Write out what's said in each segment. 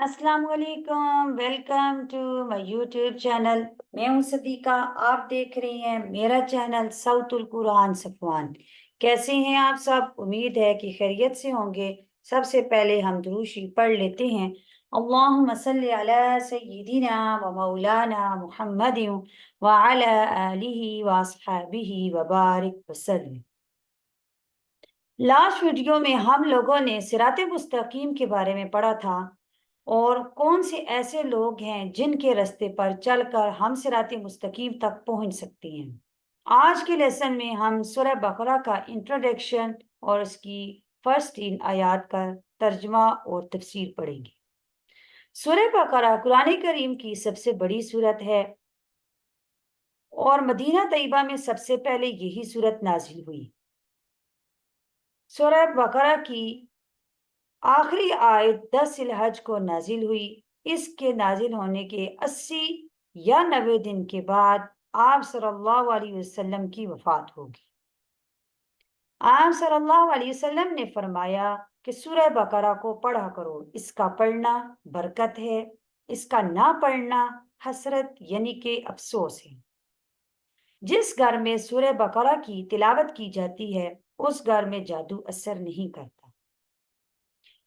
अस्सलाम वालेकुम, welcome to my YouTube channel. मैं हूं सदीका। आप देख रही हैं मेरा चैनल सौतुल कुरान सफ़वान। कैसे हैं आप सब? उम्मीद है कि खैरियत से होंगे। सबसे पहले हम दुरूद शरीफ पढ़ लेते हैं। अल्लाहुम्मा सल्ली अला सय्यिदिना व मौलाना मुहम्मदिन व अला आलिहि व अस्हाबिहि व बारिक वसल्लम। लास्ट वीडियो में हम लोगों ने सिराते मुस्तकीम के बारे में पढ़ा था और कौन से ऐसे लोग हैं जिनके रास्ते पर चलकर हम सिराते मुस्तकीम तक पहुंच सकते हैं। आज के लेसन में हम सूरह बकरा का इंट्रोडक्शन और उसकी फर्स्ट 3 आयात का तर्जमा और तफसीर पढ़ेंगे। सूरह बकरा कुरान करीम की सबसे बड़ी सूरत है और मदीना तैयबा में सबसे पहले यही सूरत नाजिल हुई। सूरह बकरा की आखिरी आयत 10 जिलहज को नाजिल हुई। इसके नाजिल होने के 80 या 90 दिन के बाद आप सल्लल्लाहु अलैहि वसल्लम की वफात होगी। आप सल्लल्लाहु अलैहि वसल्लम ने फरमाया कि सूरह बकरा को पढ़ा करो, इसका पढ़ना बरकत है, इसका ना पढ़ना हसरत यानी कि अफसोस है। जिस घर में सूरह बकरा की तिलावत की जाती है उस घर में जादू असर नहीं करता।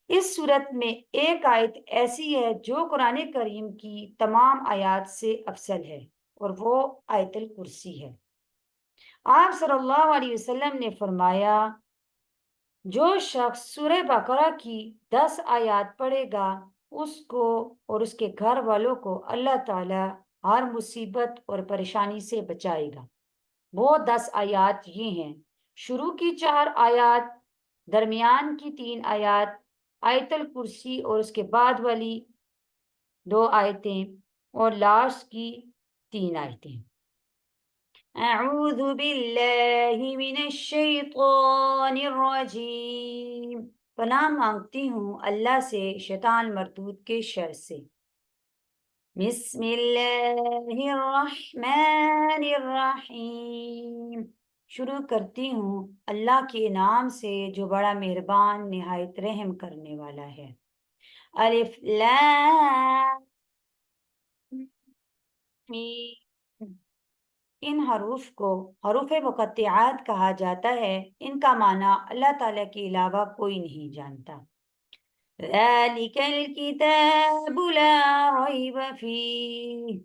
इस सूरत में एक आयत ऐसी है जो कुरान करीम की तमाम आयत से अफसल है और वो आयतुल कुर्सी है। आप सल्लल्लाहु अलैहि वसल्लम ने फरमाया, जो शख्स सूरह बकरा की 10 आयत पढ़ेगा उसको और उसके घर वालों को अल्लाह ताला हर मुसीबत और परेशानी से बचाएगा। वो 10 आयत ये हैं। शुरू की 4 आयत, दरमियान की 3 आयत, आयतुल कुर्सी और उसके बाद वाली 2 आयतें और लास्ट की 3 आयतें। अऊज़ु बिल्लाहि मिनश शैतानिर रजीम। पनाह मांगती हूँ अल्लाह से शैतान मरदूद के शर से। बिस्मिल्लाहिर्रहमानिर्रहीम। शुरू करती हूँ अल्लाह के नाम से जो बड़ा मेहरबान निहायत रहम करने वाला है। अलिफ लाम मीम। इन हरूफ को हरूफ मुक़त्तिआत कहा जाता है। इनका माना अल्लाह ताला के अलावा कोई नहीं जानता। ज़ालिकल किताबु ला रैब फीह।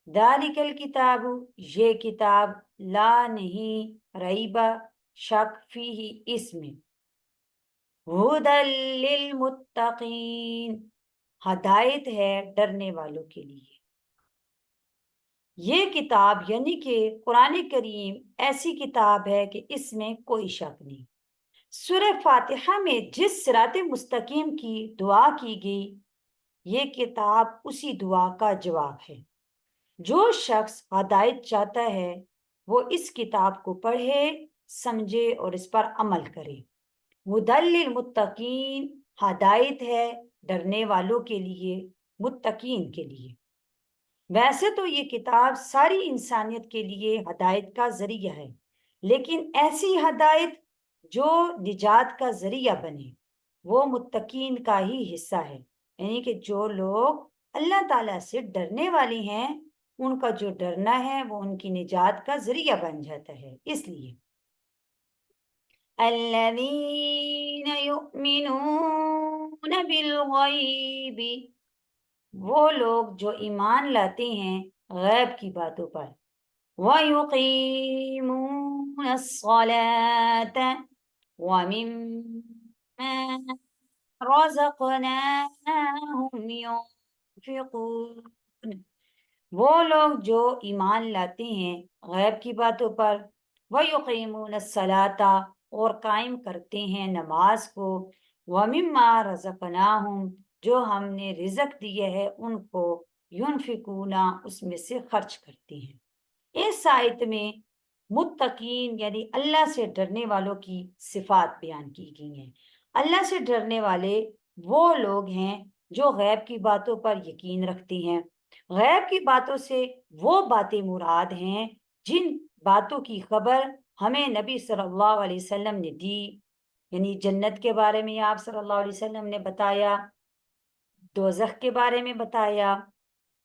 ज़ालिकल किताबु ये किताब, ला नहीं, रैबा शक, फीही इसमें, हुदल लिल मुत्तकीन हदायत है डरने वालों के लिए। ये किताब यानी कि कुरान करीम ऐसी किताब है कि इसमें कोई शक नहीं। सूरह फातिहा में जिस सिराते मुस्तकीम की दुआ की गई, ये किताब उसी दुआ का जवाब है। जो शख्स हदायत चाहता है वो इस किताब को पढ़े, समझे और इस पर अमल करे। हुदल लिल मुत्तकीन हदायत है डरने वालों के लिए, मुत्तकीन के लिए। वैसे तो ये किताब सारी इंसानियत के लिए हदायत का जरिया है, लेकिन ऐसी हदायत जो निजात का जरिया बने वो मुत्तकीन का ही हिस्सा है। यानी कि जो लोग अल्लाह ताला से डरने वाले हैं उनका जो डरना है वो उनकी निजात का जरिया बन जाता है। इसलिए अल्लज़ीना युमिनून बिल गैबी, वो लोग जो ईमान लाते हैं गैब की बातों पर। वयुकीमून अस्सलात व मिम्मा रज़क़नाहुम युनफिकून। वो लोग जो ईमान लाते हैं गैब की बातों पर, वयुकीमून अस्सलाता और कायम करते हैं नमाज को, व मिम्मा रज़क़नाहुम जो हमने रिज़्क दिए है उनको, युनफिकूना उसमें से खर्च करते हैं। इस आयत में मुत्तकीन यानी अल्लाह से डरने वालों की सिफात बयान की गई हैं। अल्लाह से डरने वाले वो लोग हैं जो गैब की बातों पर यकीन रखते हैं। गैब की बातों से वो बातें मुराद हैं जिन बातों की खबर हमें नबी सल्लल्लाहु अलैहि वसल्लम ने दी। यानी जन्नत के बारे में आप सल्लल्लाहु अलैहि वसल्लम ने बताया, दोज़ख के बारे में बताया,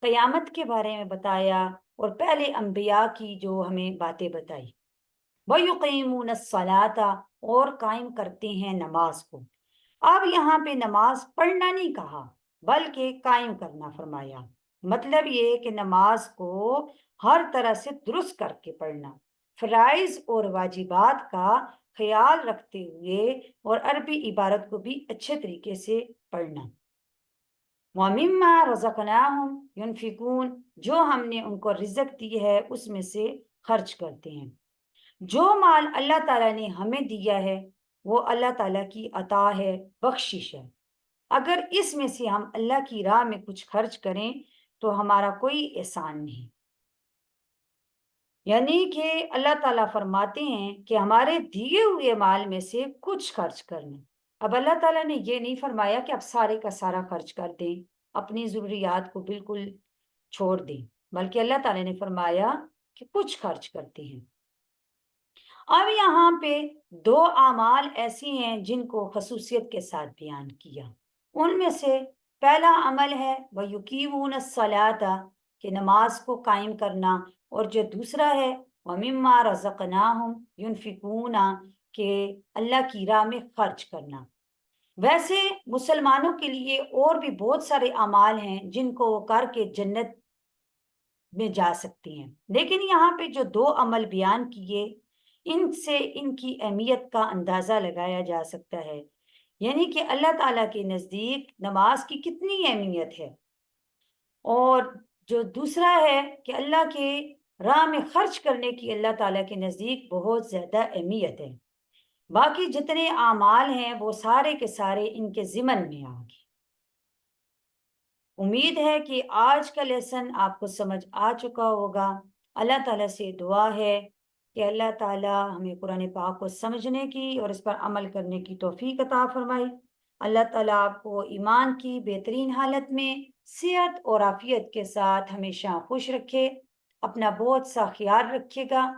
क़यामत के बारे में बताया और पहले अंबिया की जो हमें बातें बताई। वयुक़ीमूनस्सलाता, और कायम करते हैं नमाज को। अब यहाँ पे नमाज पढ़ना नहीं कहा, बल्कि कायम करना फरमाया। मतलब ये कि नमाज को हर तरह से दुरुस्त करके पढ़ना, फ़राइज़ और वाजिबात का ख्याल रखते हुए, और अरबी इबारत को भी अच्छे तरीके से पढ़ना। वमिम्मा रज़क़नाहुम युनफिकून, जो हमने उनको रिज़्क़ दी है उसमें से खर्च करते हैं। जो माल अल्लाह ताला ने हमें दिया है वो अल्लाह ताला की अता है, बख्शिश है। अगर इसमें से हम अल्लाह की राह में कुछ खर्च करें तो हमारा कोई एहसान नहीं। यानी कि अल्लाह ताला फरमाते हैं कि हमारे दिए हुए माल में से कुछ खर्च करना। अब अल्लाह ताला ने ये नहीं फरमाया कि आप सारे का सारा खर्च कर दें, अपनी ज़रूरियात को बिल्कुल छोड़ दें, बल्कि अल्लाह ताला ने फरमाया कि कुछ खर्च करते हैं। अब यहाँ पे दो आमाल ऐसी हैं जिनको खसूसियत के साथ बयान किया। उनमें से पहला अमल है वह युकीमून सलाता, कि नमाज को कायम करना, और जो दूसरा है वह मिम्मा रज़क़नाहुम युनफिकूना, के अल्लाह की राह में खर्च करना। वैसे मुसलमानों के लिए और भी बहुत सारे अमाल हैं जिनको वो करके जन्नत में जा सकती हैं, लेकिन यहाँ पे जो दो अमल बयान किए इनसे इनकी अहमियत का अंदाज़ा लगाया जा सकता है। यानी कि अल्लाह ताला के नज़दीक नमाज की कितनी अहमियत है, और जो दूसरा है कि अल्लाह के राह में खर्च करने की अल्लाह ताला के नज़दीक बहुत ज़्यादा अहमियत है। बाकी जितने आमाल हैं वो सारे के सारे इनके ज़िमन में आ गए। उम्मीद है कि आज का लेसन आपको समझ आ चुका होगा। अल्लाह ताला से दुआ है कि अल्लाह ताला हमें कुरान पाक को समझने की और इस पर अमल करने की तौफीक अता फरमाए। अल्लाह ताला आपको ईमान की बेहतरीन हालत में सेहत और आफियत के साथ हमेशा खुश रखे। अपना बहुत सा ख्याल रखिएगा।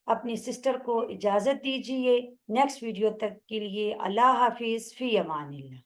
अपनी सिस्टर को इजाज़त दीजिए। नेक्स्ट वीडियो तक के लिए अल्लाह हाफिज़, फ़ी अमानिल्लाह।